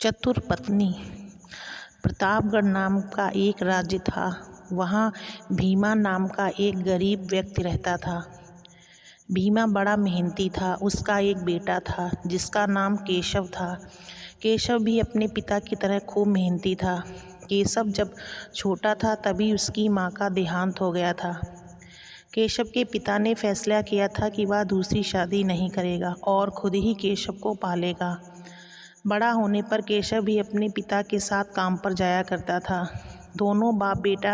चतुर पत्नी। प्रतापगढ़ नाम का एक राज्य था। वहाँ भीमा नाम का एक गरीब व्यक्ति रहता था। भीमा बड़ा मेहनती था। उसका एक बेटा था जिसका नाम केशव था। केशव भी अपने पिता की तरह खूब मेहनती था। केशव जब छोटा था तभी उसकी माँ का देहांत हो गया था। केशव के पिता ने फैसला किया था कि वह दूसरी शादी नहीं करेगा और खुद ही केशव को पालेगा। बड़ा होने पर केशव भी अपने पिता के साथ काम पर जाया करता था। दोनों बाप बेटा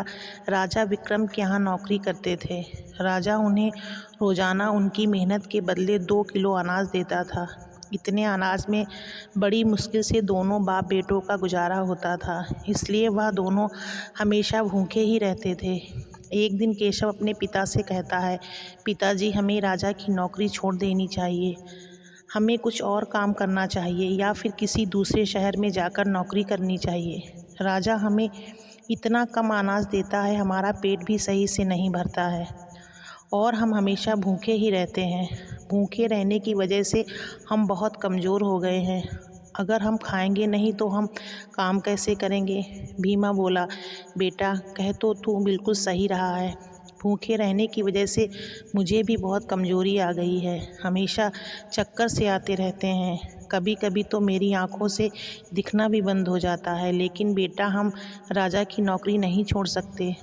राजा विक्रम के यहाँ नौकरी करते थे। राजा उन्हें रोज़ाना उनकी मेहनत के बदले 2 किलो अनाज देता था। इतने अनाज में बड़ी मुश्किल से दोनों बाप बेटों का गुजारा होता था, इसलिए वह दोनों हमेशा भूखे ही रहते थे। एक दिन केशव अपने पिता से कहता है, पिताजी, हमें राजा की नौकरी छोड़ देनी चाहिए। हमें कुछ और काम करना चाहिए या फिर किसी दूसरे शहर में जाकर नौकरी करनी चाहिए। राजा हमें इतना कम अनाज देता है, हमारा पेट भी सही से नहीं भरता है और हम हमेशा भूखे ही रहते हैं। भूखे रहने की वजह से हम बहुत कमज़ोर हो गए हैं। अगर हम खाएंगे नहीं तो हम काम कैसे करेंगे? भीमा बोला, बेटा, कह तो तू बिल्कुल सही रहा है। भूखे रहने की वजह से मुझे भी बहुत कमज़ोरी आ गई है। हमेशा चक्कर से आते रहते हैं। कभी कभी तो मेरी आँखों से दिखना भी बंद हो जाता है। लेकिन बेटा, हम राजा की नौकरी नहीं छोड़ सकते।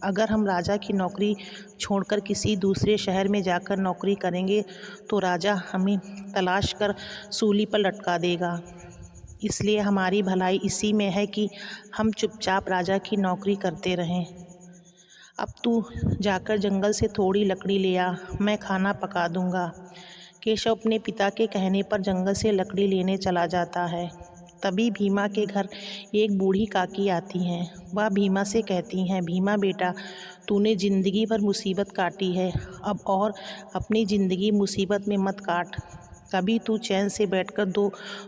अगर हम राजा की नौकरी छोड़कर किसी दूसरे शहर में जाकर नौकरी करेंगे तो राजा हमें तलाश कर सूली पर लटका देगा। इसलिए हमारी भलाई इसी में है कि हम चुपचाप राजा की नौकरी करते रहें। अब तू जाकर जंगल से थोड़ी लकड़ी ले आ, मैं खाना पका दूंगा। केशव अपने पिता के कहने पर जंगल से लकड़ी लेने चला जाता है। तभी भीमा के घर एक बूढ़ी काकी आती हैं। वह भीमा से कहती हैं, भीमा बेटा, तूने ज़िंदगी भर मुसीबत काटी है, अब और अपनी ज़िंदगी मुसीबत में मत काट। कभी तू चैन से बैठकर 2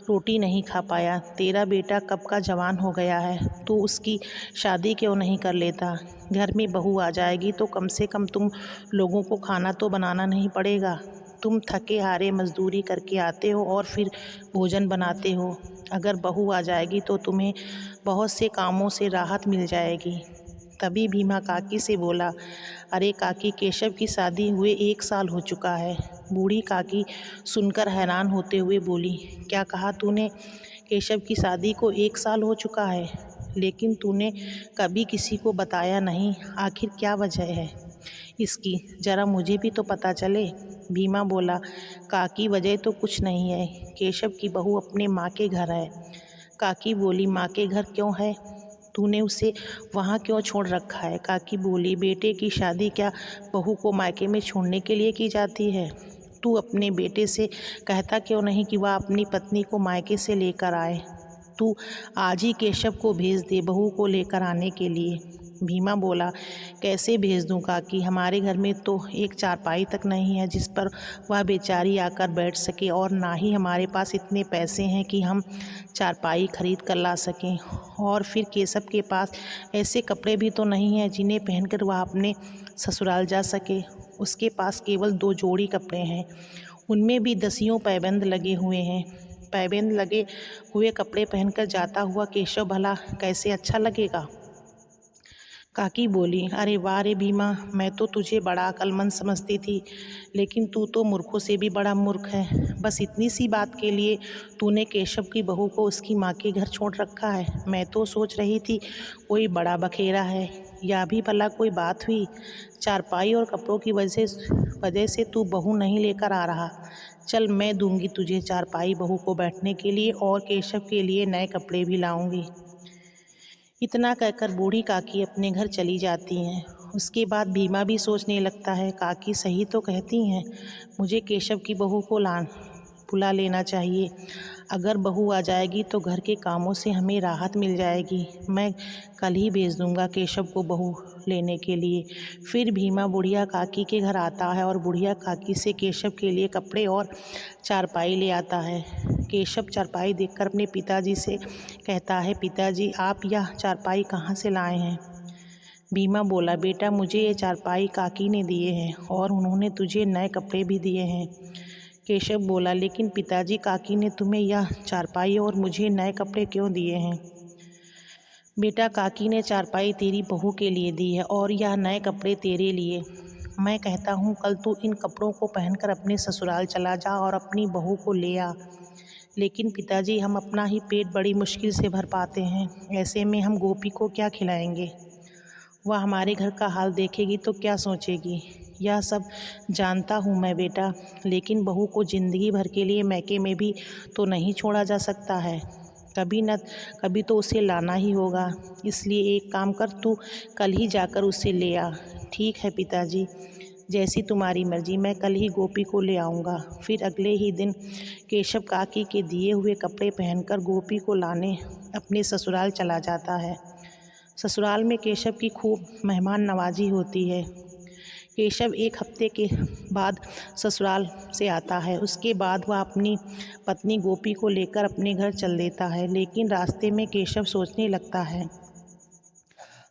रोटी नहीं खा पाया। तेरा बेटा कब का जवान हो गया है, तू उसकी शादी क्यों नहीं कर लेता? घर में बहू आ जाएगी तो कम से कम तुम लोगों को खाना तो बनाना नहीं पड़ेगा। तुम थके हारे मजदूरी करके आते हो और फिर भोजन बनाते हो। अगर बहू आ जाएगी तो तुम्हें बहुत से कामों से राहत मिल जाएगी। तभी भीमा काकी से बोला, अरे काकी, केशव की शादी हुए 1 साल हो चुका है। बूढ़ी काकी सुनकर हैरान होते हुए बोली, क्या कहा तूने? केशव की शादी को 1 साल हो चुका है, लेकिन तूने कभी किसी को बताया नहीं। आखिर क्या वजह है इसकी? ज़रा मुझे भी तो पता चले। भीमा बोला, काकी, वजह तो कुछ नहीं है। केशव की बहू अपने माँ के घर है। काकी बोली, माँ के घर क्यों है? तूने उसे वहाँ क्यों छोड़ रखा है? काकी बोली, बेटे की शादी क्या बहू को मायके में छोड़ने के लिए की जाती है? तू अपने बेटे से कहता क्यों नहीं कि वह अपनी पत्नी को मायके से लेकर आए? तू आज ही केशव को भेज दे बहू को लेकर आने के लिए। भीमा बोला, कैसे भेज दूं काकी? हमारे घर में तो एक चारपाई तक नहीं है जिस पर वह बेचारी आकर बैठ सके, और ना ही हमारे पास इतने पैसे हैं कि हम चारपाई खरीद कर ला सकें। और फिर केशव के पास ऐसे कपड़े भी तो नहीं हैं जिन्हें पहनकर वह अपने ससुराल जा सके। उसके पास केवल 2 जोड़ी कपड़े हैं, उनमें भी दसियों पैबंद लगे हुए हैं। पैबंद लगे हुए कपड़े पहनकर जाता हुआ केशव भला कैसे अच्छा लगेगा? काकी बोली, अरे वाह रे भीमा, मैं तो तुझे बड़ा अक्लमंद समझती थी, लेकिन तू तो मूर्खों से भी बड़ा मूर्ख है। बस इतनी सी बात के लिए तूने केशव की बहू को उसकी माँ के घर छोड़ रखा है। मैं तो सोच रही थी कोई बड़ा बखेरा है। या भी भला कोई बात हुई? चारपाई और कपड़ों की वजह से तू बहू नहीं लेकर आ रहा? चल, मैं दूंगी तुझे चारपाई बहू को बैठने के लिए, और केशव के लिए नए कपड़े भी लाऊंगी। इतना कहकर बूढ़ी काकी अपने घर चली जाती हैं। उसके बाद भीमा भी सोचने लगता है, काकी सही तो कहती हैं, मुझे केशव की बहू को बुला लेना चाहिए। अगर बहू आ जाएगी तो घर के कामों से हमें राहत मिल जाएगी। मैं कल ही भेज दूंगा केशव को बहू लेने के लिए। फिर भीमा बुढ़िया काकी के घर आता है और बुढ़िया काकी से केशव के लिए कपड़े और चारपाई ले आता है। केशव चारपाई देखकर अपने पिताजी से कहता है, पिताजी, आप यह चारपाई कहाँ से लाए हैं? भीमा बोला, बेटा, मुझे ये चारपाई काकी ने दिए हैं और उन्होंने तुझे नए कपड़े भी दिए हैं। केशव बोला, लेकिन पिताजी, काकी ने तुम्हें यह चारपाई और मुझे नए कपड़े क्यों दिए हैं? बेटा, काकी ने चारपाई तेरी बहू के लिए दी है और यह नए कपड़े तेरे लिए। मैं कहता हूँ कल तू इन कपड़ों को पहनकर अपने ससुराल चला जा और अपनी बहू को ले आ। लेकिन पिताजी, हम अपना ही पेट बड़ी मुश्किल से भर पाते हैं, ऐसे में हम गोपी को क्या खिलाएंगे? वह हमारे घर का हाल देखेगी तो क्या सोचेगी? यह सब जानता हूँ मैं बेटा, लेकिन बहू को ज़िंदगी भर के लिए मैके में भी तो नहीं छोड़ा जा सकता है। कभी न कभी तो उसे लाना ही होगा। इसलिए एक काम कर, तू कल ही जाकर उसे ले आ। ठीक है पिताजी, जैसी तुम्हारी मर्जी, मैं कल ही गोपी को ले आऊँगा। फिर अगले ही दिन केशव काकी के दिए हुए कपड़े पहनकर गोपी को लाने अपने ससुराल चला जाता है। ससुराल में केशव की खूब मेहमान नवाजी होती है। केशव एक हफ्ते के बाद ससुराल से आता है। उसके बाद वह अपनी पत्नी गोपी को लेकर अपने घर चल देता है। लेकिन रास्ते में केशव सोचने लगता है,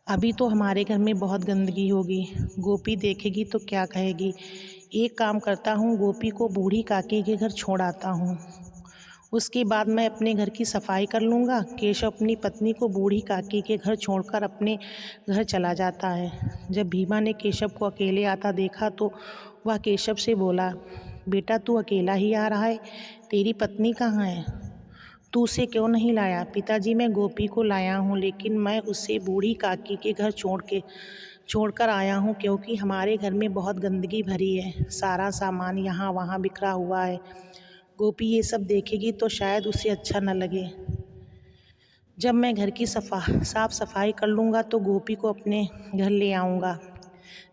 अभी तो हमारे घर में बहुत गंदगी होगी, गोपी देखेगी तो क्या कहेगी। एक काम करता हूँ, गोपी को बूढ़ी काकी के घर छोड़ आता हूँ, उसके बाद मैं अपने घर की सफाई कर लूँगा। केशव अपनी पत्नी को बूढ़ी काकी के घर छोड़कर अपने घर चला जाता है। जब भीमा ने केशव को अकेले आता देखा तो वह केशव से बोला, बेटा तू अकेला ही आ रहा है, तेरी पत्नी कहाँ है? तू उसे क्यों नहीं लाया? पिताजी, मैं गोपी को लाया हूँ, लेकिन मैं उसे बूढ़ी काकी के घर छोड़कर आया हूँ, क्योंकि हमारे घर में बहुत गंदगी भरी है, सारा सामान यहाँ वहाँ बिखरा हुआ है। गोपी ये सब देखेगी तो शायद उसे अच्छा न लगे। जब मैं घर की साफ सफाई कर लूँगा तो गोपी को अपने घर ले आऊँगा।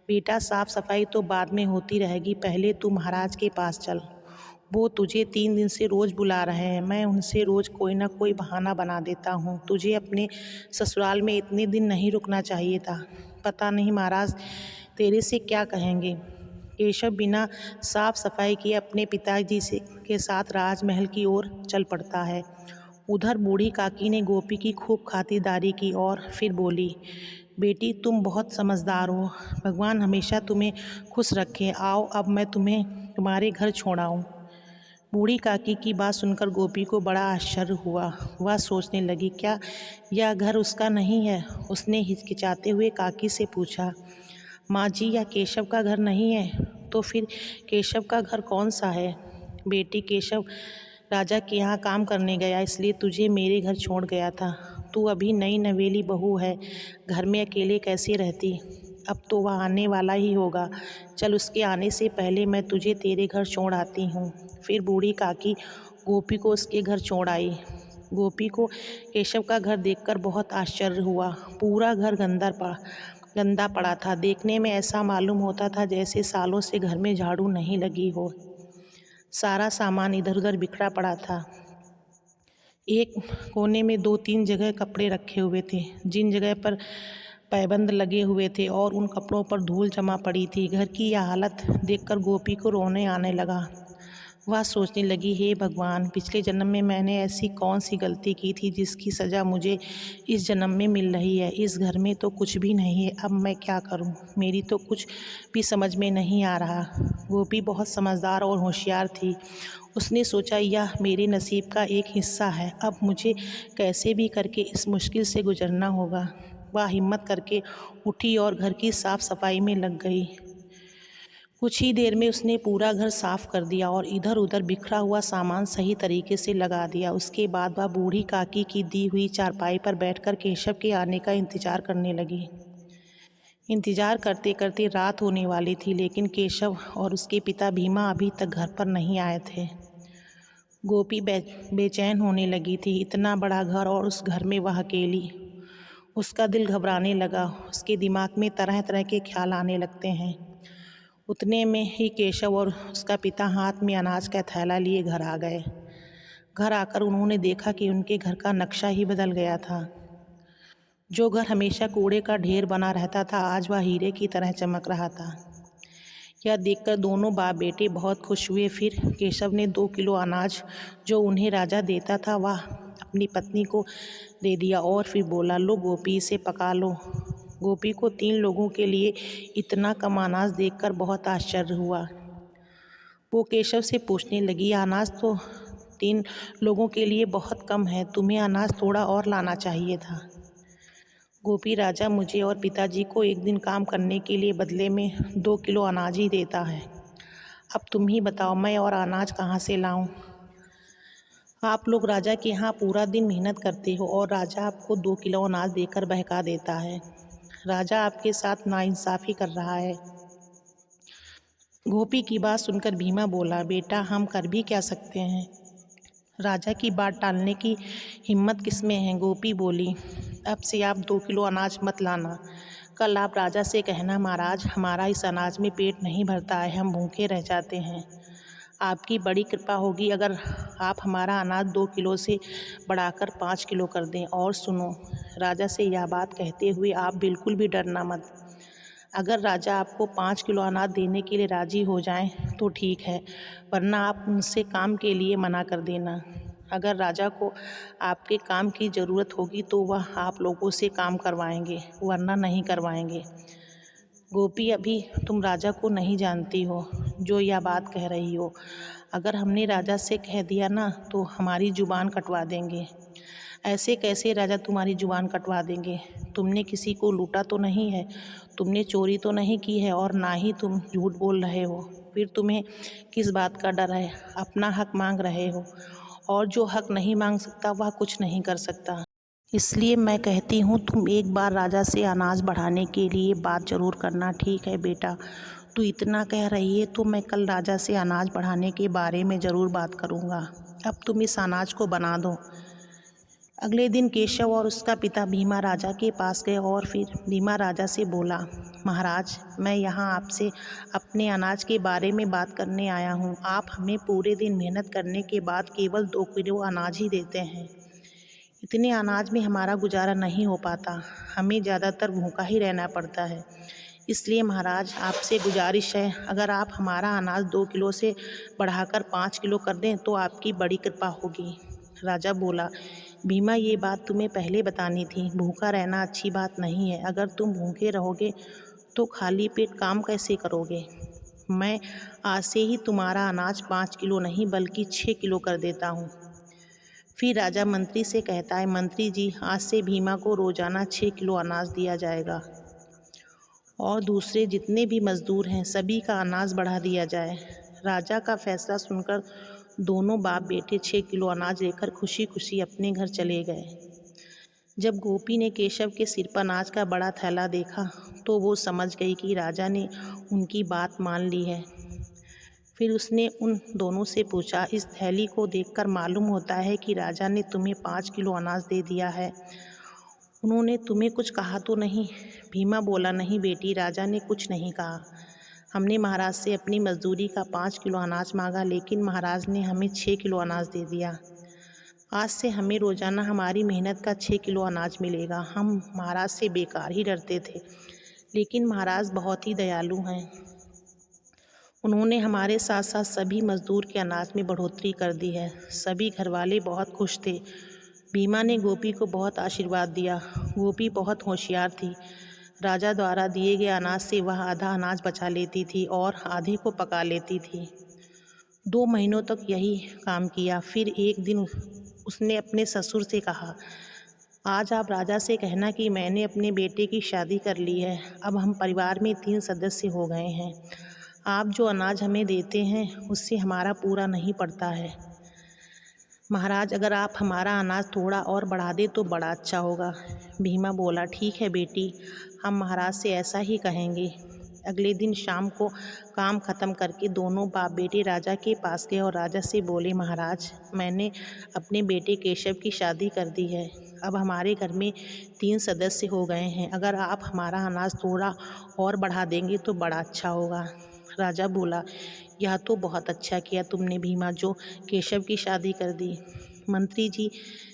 बेटा, साफ सफाई तो बाद में होती रहेगी, पहले तू महाराज के पास चल। वो तुझे 3 दिन से रोज़ बुला रहे हैं। मैं उनसे रोज़ कोई ना कोई बहाना बना देता हूँ। तुझे अपने ससुराल में इतने दिन नहीं रुकना चाहिए था। पता नहीं महाराज तेरे से क्या कहेंगे। केशव बिना साफ सफाई किए अपने पिताजी के साथ राजमहल की ओर चल पड़ता है। उधर बूढ़ी काकी ने गोपी की खूब खातिरदारी की और फिर बोली, बेटी तुम बहुत समझदार हो, भगवान हमेशा तुम्हें खुश रखे। आओ अब मैं तुम्हें तुम्हारे घर छोड़ाऊँ। बूढ़ी काकी की बात सुनकर गोपी को बड़ा आश्चर्य हुआ। वह सोचने लगी, क्या यह घर उसका नहीं है? उसने हिचकिचाते हुए काकी से पूछा, माँ जी, यह केशव का घर नहीं है? तो फिर केशव का घर कौन सा है? बेटी, केशव राजा के यहाँ काम करने गया, इसलिए तुझे मेरे घर छोड़ गया था। तू अभी नई नवेली बहू है, घर में अकेले कैसे रहती? अब तो वह आने वाला ही होगा। चल, उसके आने से पहले मैं तुझे तेरे घर छोड़ आती हूँ। फिर बूढ़ी काकी गोपी को उसके घर छोड़ आई। गोपी को केशव का घर देखकर बहुत आश्चर्य हुआ। पूरा घर गंदा पड़ा था। देखने में ऐसा मालूम होता था जैसे सालों से घर में झाड़ू नहीं लगी हो। सारा सामान इधर उधर बिखरा पड़ा था। एक कोने में 2-3 जगह कपड़े रखे हुए थे, जिन जगह पर पैबंद लगे हुए थे, और उन कपड़ों पर धूल जमा पड़ी थी। घर की यह हालत देखकर गोपी को रोने आने लगा। वह सोचने लगी, हे भगवान, पिछले जन्म में मैंने ऐसी कौन सी गलती की थी जिसकी सज़ा मुझे इस जन्म में मिल रही है। इस घर में तो कुछ भी नहीं है, अब मैं क्या करूं? मेरी तो कुछ भी समझ में नहीं आ रहा। गोपी बहुत समझदार और होशियार थी। उसने सोचा, यह मेरे नसीब का एक हिस्सा है, अब मुझे कैसे भी करके इस मुश्किल से गुजरना होगा। वह हिम्मत करके उठी और घर की साफ सफाई में लग गई। कुछ ही देर में उसने पूरा घर साफ कर दिया और इधर उधर बिखरा हुआ सामान सही तरीके से लगा दिया। उसके बाद वह बूढ़ी काकी की दी हुई चारपाई पर बैठकर केशव के आने का इंतजार करने लगी। इंतजार करते करते रात होने वाली थी, लेकिन केशव और उसके पिता भीमा अभी तक घर पर नहीं आए थे। गोपी बेचैन होने लगी थी। इतना बड़ा घर और उस घर में वह अकेली। उसका दिल घबराने लगा। उसके दिमाग में तरह तरह के ख्याल आने लगते हैं। उतने में ही केशव और उसका पिता हाथ में अनाज का थैला लिए घर आ गए। घर आकर उन्होंने देखा कि उनके घर का नक्शा ही बदल गया था। जो घर हमेशा कूड़े का ढेर बना रहता था, आज वह हीरे की तरह चमक रहा था। यह देखकर दोनों बाप बेटे बहुत खुश हुए। फिर केशव ने 2 किलो अनाज जो उन्हें राजा देता था वह अपनी पत्नी को दे दिया और फिर बोला, लो गोपी, इसे पका लो। गोपी को 3 लोगों के लिए इतना कम अनाज देखकर बहुत आश्चर्य हुआ। वो केशव से पूछने लगी, अनाज तो 3 लोगों के लिए बहुत कम है, तुम्हें अनाज थोड़ा और लाना चाहिए था। गोपी राजा मुझे और पिताजी को एक दिन काम करने के लिए बदले में 2 किलो अनाज ही देता है। अब तुम ही बताओ मैं और अनाज कहाँ से लाऊं? आप लोग राजा के यहाँ पूरा दिन मेहनत करते हो और राजा आपको 2 किलो अनाज देकर बहका देता है। राजा आपके साथ नाइंसाफ़ी कर रहा है। गोपी की बात सुनकर भीमा बोला, बेटा हम कर भी क्या सकते हैं? राजा की बात टालने की हिम्मत किसमें है? गोपी बोली, अब से आप 2 किलो अनाज मत लाना। कल आप राजा से कहना, महाराज हमारा इस अनाज में पेट नहीं भरता है, हम भूखे रह जाते हैं। आपकी बड़ी कृपा होगी अगर आप हमारा अनाज 2 किलो से बढ़ाकर 5 किलो कर दें। और सुनो, राजा से यह बात कहते हुए आप बिल्कुल भी डरना मत। अगर राजा आपको 5 किलो अनाज देने के लिए राज़ी हो जाएं तो ठीक है, वरना आप उनसे काम के लिए मना कर देना। अगर राजा को आपके काम की ज़रूरत होगी तो वह आप लोगों से काम करवाएंगे, वरना नहीं करवाएंगे। गोपी, अभी तुम राजा को नहीं जानती हो जो यह बात कह रही हो। अगर हमने राजा से कह दिया ना तो हमारी ज़ुबान कटवा देंगे। ऐसे कैसे राजा तुम्हारी ज़ुबान कटवा देंगे? तुमने किसी को लूटा तो नहीं है, तुमने चोरी तो नहीं की है और ना ही तुम झूठ बोल रहे हो। फिर तुम्हें किस बात का डर है? अपना हक मांग रहे हो और जो हक नहीं मांग सकता वह कुछ नहीं कर सकता। इसलिए मैं कहती हूँ तुम एक बार राजा से अनाज बढ़ाने के लिए बात ज़रूर करना। ठीक है बेटा, तू इतना कह रही है तो मैं कल राजा से अनाज बढ़ाने के बारे में ज़रूर बात करूँगा। अब तुम इस अनाज को बना दो। अगले दिन केशव और उसका पिता भीमा राजा के पास गए और फिर भीमा राजा से बोला, महाराज मैं यहाँ आपसे अपने अनाज के बारे में बात करने आया हूँ। आप हमें पूरे दिन मेहनत करने के बाद केवल 2 किलो अनाज ही देते हैं। इतने अनाज में हमारा गुजारा नहीं हो पाता, हमें ज़्यादातर भूखा ही रहना पड़ता है। इसलिए महाराज आपसे गुजारिश है, अगर आप हमारा अनाज 2 किलो से बढ़ाकर 5 किलो कर दें तो आपकी बड़ी कृपा होगी। राजा बोला, भीमा ये बात तुम्हें पहले बतानी थी, भूखा रहना अच्छी बात नहीं है। अगर तुम भूखे रहोगे तो खाली पेट काम कैसे करोगे? मैं आज से ही तुम्हारा अनाज 5 किलो नहीं बल्कि 6 किलो कर देता हूँ। फिर राजा मंत्री से कहता है, मंत्री जी आज से भीमा को रोज़ाना 6 किलो अनाज दिया जाएगा और दूसरे जितने भी मज़दूर हैं सभी का अनाज बढ़ा दिया जाए। राजा का फैसला सुनकर दोनों बाप बेटे 6 किलो अनाज लेकर खुशी खुशी अपने घर चले गए। जब गोपी ने केशव के सिर पर अनाज का बड़ा थैला देखा तो वो समझ गई कि राजा ने उनकी बात मान ली है। फिर उसने उन दोनों से पूछा, इस थैली को देखकर मालूम होता है कि राजा ने तुम्हें 5 किलो अनाज दे दिया है। उन्होंने तुम्हें कुछ कहा तो नहीं? भीमा बोला, नहीं बेटी, राजा ने कुछ नहीं कहा। हमने महाराज से अपनी मजदूरी का 5 किलो अनाज मांगा लेकिन महाराज ने हमें 6 किलो अनाज दे दिया। आज से हमें रोज़ाना हमारी मेहनत का 6 किलो अनाज मिलेगा। हम महाराज से बेकार ही डरते थे, लेकिन महाराज बहुत ही दयालु हैं। उन्होंने हमारे साथ साथ सभी मज़दूर के अनाज में बढ़ोतरी कर दी है। सभी घरवाले बहुत खुश थे। भीमा ने गोपी को बहुत आशीर्वाद दिया। गोपी बहुत होशियार थी। राजा द्वारा दिए गए अनाज से वह आधा अनाज बचा लेती थी और आधे को पका लेती थी। 2 महीनों तक यही काम किया। फिर एक दिन उसने अपने ससुर से कहा, आज आप राजा से कहना कि मैंने अपने बेटे की शादी कर ली है। अब हम परिवार में 3 सदस्य हो गए हैं। आप जो अनाज हमें देते हैं उससे हमारा पूरा नहीं पड़ता है। महाराज अगर आप हमारा अनाज थोड़ा और बढ़ा दें तो बड़ा अच्छा होगा। भीमा बोला, ठीक है बेटी, हम महाराज से ऐसा ही कहेंगे। अगले दिन शाम को काम ख़त्म करके दोनों बाप बेटे राजा के पास गए और राजा से बोले, महाराज मैंने अपने बेटे केशव की शादी कर दी है। अब हमारे घर में 3 सदस्य हो गए हैं। अगर आप हमारा अनाज थोड़ा और बढ़ा देंगे तो बड़ा अच्छा होगा। राजा बोला, यह तो बहुत अच्छा किया तुमने भीमा, जो केशव की शादी कर दी। मंत्री जी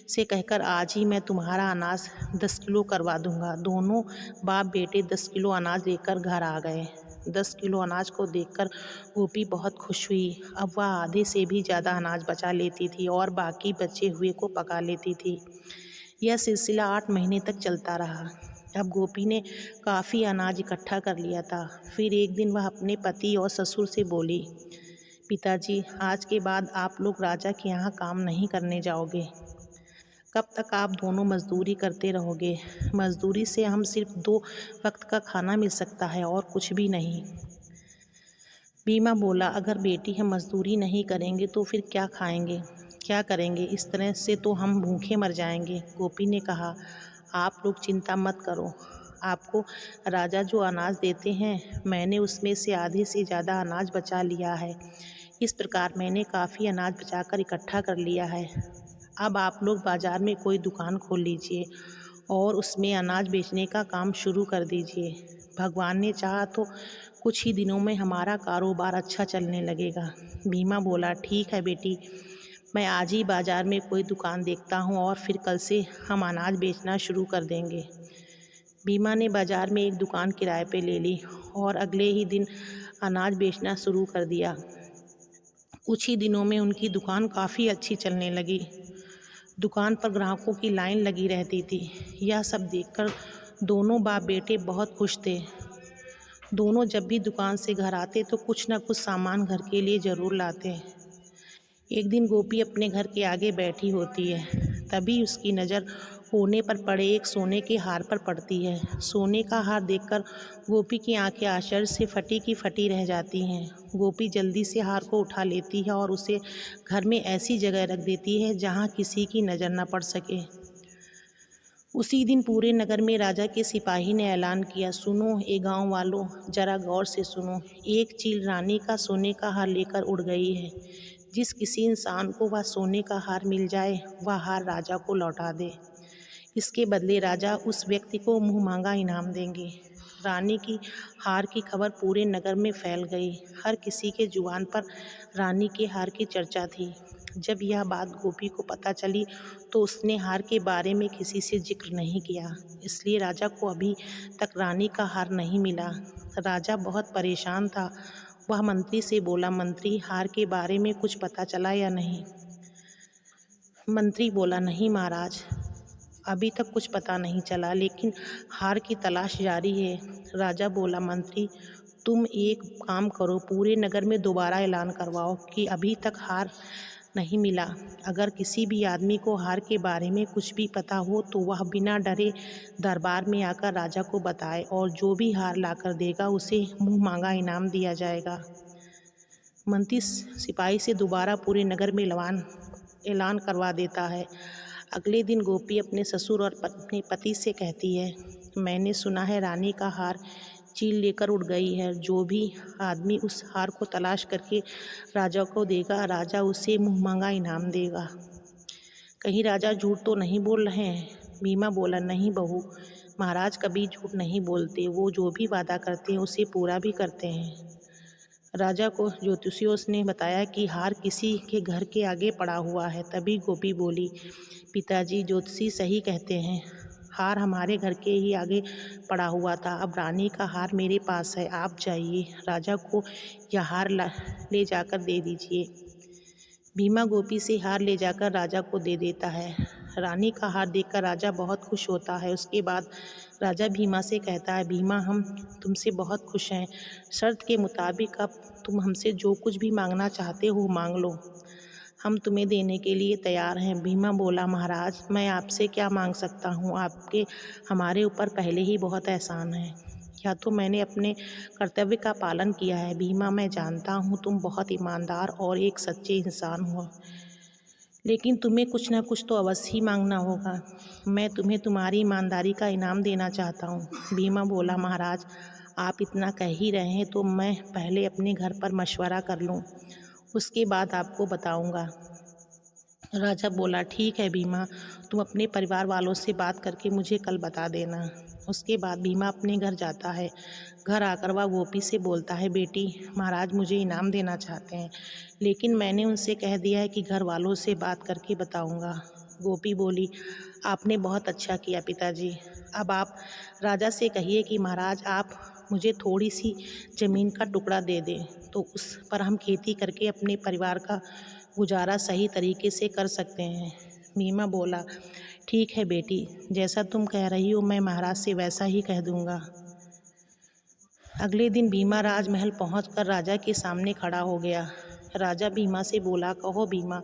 से कहकर आज ही मैं तुम्हारा अनाज 10 किलो करवा दूंगा। दोनों बाप बेटे 10 किलो अनाज लेकर घर आ गए। 10 किलो अनाज को देखकर गोपी बहुत खुश हुई। अब वह आधे से भी ज़्यादा अनाज बचा लेती थी और बाकी बचे हुए को पका लेती थी। यह सिलसिला 8 महीने तक चलता रहा। अब गोपी ने काफ़ी अनाज इकट्ठा कर लिया था। फिर एक दिन वह अपने पति और ससुर से बोली, पिताजी, आज के बाद आप लोग राजा के यहाँ काम नहीं करने जाओगे। कब तक आप दोनों मजदूरी करते रहोगे? मजदूरी से हम सिर्फ 2 वक्त का खाना मिल सकता है और कुछ भी नहीं। भीमा बोला, अगर बेटी हम मजदूरी नहीं करेंगे तो फिर क्या खाएंगे, क्या करेंगे? इस तरह से तो हम भूखे मर जाएंगे। गोपी ने कहा, आप लोग चिंता मत करो। आपको राजा जो अनाज देते हैं, मैंने उसमें से आधे से ज़्यादा अनाज बचा लिया है। इस प्रकार मैंने काफ़ी अनाज बचाकर इकट्ठा कर लिया है। अब आप लोग बाज़ार में कोई दुकान खोल लीजिए और उसमें अनाज बेचने का काम शुरू कर दीजिए। भगवान ने चाहा तो कुछ ही दिनों में हमारा कारोबार अच्छा चलने लगेगा। भीमा बोला, ठीक है बेटी, मैं आज ही बाज़ार में कोई दुकान देखता हूँ और फिर कल से हम अनाज बेचना शुरू कर देंगे। भीमा ने बाज़ार में एक दुकान किराए पे ले ली और अगले ही दिन अनाज बेचना शुरू कर दिया। कुछ ही दिनों में उनकी दुकान काफ़ी अच्छी चलने लगी। दुकान पर ग्राहकों की लाइन लगी रहती थी। यह सब देखकर दोनों बाप बेटे बहुत खुश थे। दोनों जब भी दुकान से घर आते तो कुछ न कुछ सामान घर के लिए ज़रूर लाते। एक दिन गोपी अपने घर के आगे बैठी होती है, तभी उसकी नज़र कोने पर पड़े एक सोने के हार पर पड़ती है। सोने का हार देखकर गोपी की आंखें आश्चर्य से फटी की फटी रह जाती हैं। गोपी जल्दी से हार को उठा लेती है और उसे घर में ऐसी जगह रख देती है जहाँ किसी की नज़र न पड़ सके। उसी दिन पूरे नगर में राजा के सिपाही ने ऐलान किया, सुनो ए गांव वालों, जरा गौर से सुनो। एक चील रानी का सोने का हार लेकर उड़ गई है। जिस किसी इंसान को वह सोने का हार मिल जाए, वह हार राजा को लौटा दे। इसके बदले राजा उस व्यक्ति को मुँह मांगा इनाम देंगे। रानी की हार की खबर पूरे नगर में फैल गई। हर किसी के जुबान पर रानी के हार की चर्चा थी। जब यह बात गोपी को पता चली तो उसने हार के बारे में किसी से जिक्र नहीं किया। इसलिए राजा को अभी तक रानी का हार नहीं मिला। राजा बहुत परेशान था। वह मंत्री से बोला, मंत्री, हार के बारे में कुछ पता चला या नहीं? मंत्री बोला, नहीं महाराज, अभी तक कुछ पता नहीं चला, लेकिन हार की तलाश जारी है। राजा बोला, मंत्री, तुम एक काम करो, पूरे नगर में दोबारा ऐलान करवाओ कि अभी तक हार नहीं मिला। अगर किसी भी आदमी को हार के बारे में कुछ भी पता हो तो वह बिना डरे दरबार में आकर राजा को बताए और जो भी हार लाकर देगा उसे मुँह मांगा इनाम दिया जाएगा। मंत्री सिपाही से दोबारा पूरे नगर में ऐलान करवा देता है। अगले दिन गोपी अपने ससुर और अपने पति से कहती है, मैंने सुना है रानी का हार चील लेकर उड़ गई है। जो भी आदमी उस हार को तलाश करके राजा को देगा, राजा उसे मुँह मांगा इनाम देगा। कहीं राजा झूठ तो नहीं बोल रहे हैं? भीमा बोला, नहीं बहू, महाराज कभी झूठ नहीं बोलते। वो जो भी वादा करते हैं उसे पूरा भी करते हैं। राजा को ज्योतिषियों ने बताया कि हार किसी के घर के आगे पड़ा हुआ है। तभी गोपी बोली, पिताजी, ज्योतिषी सही कहते हैं, हार हमारे घर के ही आगे पड़ा हुआ था। अब रानी का हार मेरे पास है, आप जाइए, राजा को यह हार ले जाकर दे दीजिए। भीमा गोपी से हार ले जाकर राजा को दे देता है। रानी का हार देखकर राजा बहुत खुश होता है। उसके बाद राजा भीमा से कहता है, भीमा, हम तुमसे बहुत खुश हैं। शर्त के मुताबिक अब तुम हमसे जो कुछ भी मांगना चाहते हो मांग लो, हम तुम्हें देने के लिए तैयार हैं। भीमा बोला, महाराज, मैं आपसे क्या मांग सकता हूँ? आपके हमारे ऊपर पहले ही बहुत एहसान है। या तो मैंने अपने कर्तव्य का पालन किया है। भीमा, मैं जानता हूँ तुम बहुत ईमानदार और एक सच्चे इंसान हो, लेकिन तुम्हें कुछ ना कुछ तो अवश्य ही मांगना होगा। मैं तुम्हें तुम्हारी ईमानदारी का इनाम देना चाहता हूँ। भीमा बोला, महाराज, आप इतना कह ही रहे हैं तो मैं पहले अपने घर पर मशवरा कर लूँ, उसके बाद आपको बताऊँगा। राजा बोला, ठीक है भीमा, तुम अपने परिवार वालों से बात करके मुझे कल बता देना। उसके बाद भीमा अपने घर जाता है। घर आकर वह गोपी से बोलता है, बेटी, महाराज मुझे इनाम देना चाहते हैं, लेकिन मैंने उनसे कह दिया है कि घर वालों से बात करके बताऊंगा। गोपी बोली, आपने बहुत अच्छा किया पिताजी। अब आप राजा से कहिए कि महाराज आप मुझे थोड़ी सी ज़मीन का टुकड़ा दे दें, तो उस पर हम खेती करके अपने परिवार का गुजारा सही तरीके से कर सकते हैं। भीमा बोला, ठीक है बेटी, जैसा तुम कह रही हो मैं महाराज से वैसा ही कह दूंगा। अगले दिन भीमा राजमहल पहुंचकर राजा के सामने खड़ा हो गया। राजा भीमा से बोला, कहो भीमा,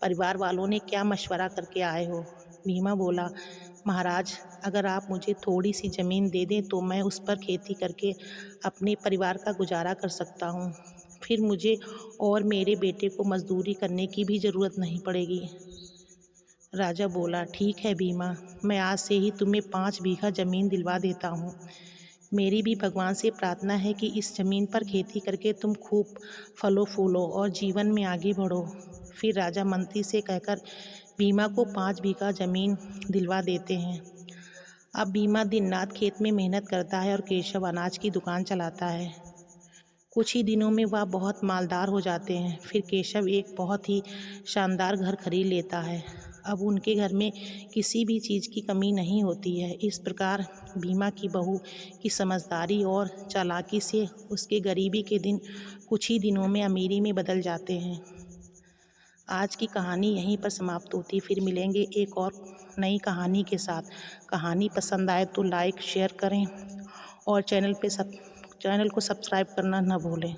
परिवार वालों ने क्या मशवरा करके आए हो? भीमा बोला, महाराज, अगर आप मुझे थोड़ी सी ज़मीन दे दें तो मैं उस पर खेती करके अपने परिवार का गुजारा कर सकता हूँ। फिर मुझे और मेरे बेटे को मजदूरी करने की भी ज़रूरत नहीं पड़ेगी। राजा बोला, ठीक है भीमा, मैं आज से ही तुम्हें 5 बीघा ज़मीन दिलवा देता हूँ। मेरी भी भगवान से प्रार्थना है कि इस ज़मीन पर खेती करके तुम खूब फलो फूलो और जीवन में आगे बढ़ो। फिर राजा मंत्री से कहकर भीमा को 5 बीघा ज़मीन दिलवा देते हैं। अब भीमा दिन रात खेत में मेहनत करता है और केशव अनाज की दुकान चलाता है। कुछ ही दिनों में वह बहुत मालदार हो जाते हैं। फिर केशव एक बहुत ही शानदार घर खरीद लेता है। अब उनके घर में किसी भी चीज़ की कमी नहीं होती है। इस प्रकार भीमा की बहू की समझदारी और चालाकी से उसके गरीबी के दिन कुछ ही दिनों में अमीरी में बदल जाते हैं। आज की कहानी यहीं पर समाप्त होती। फिर मिलेंगे एक और नई कहानी के साथ। कहानी पसंद आए तो लाइक शेयर करें और चैनल को सब्सक्राइब करना न भूलें।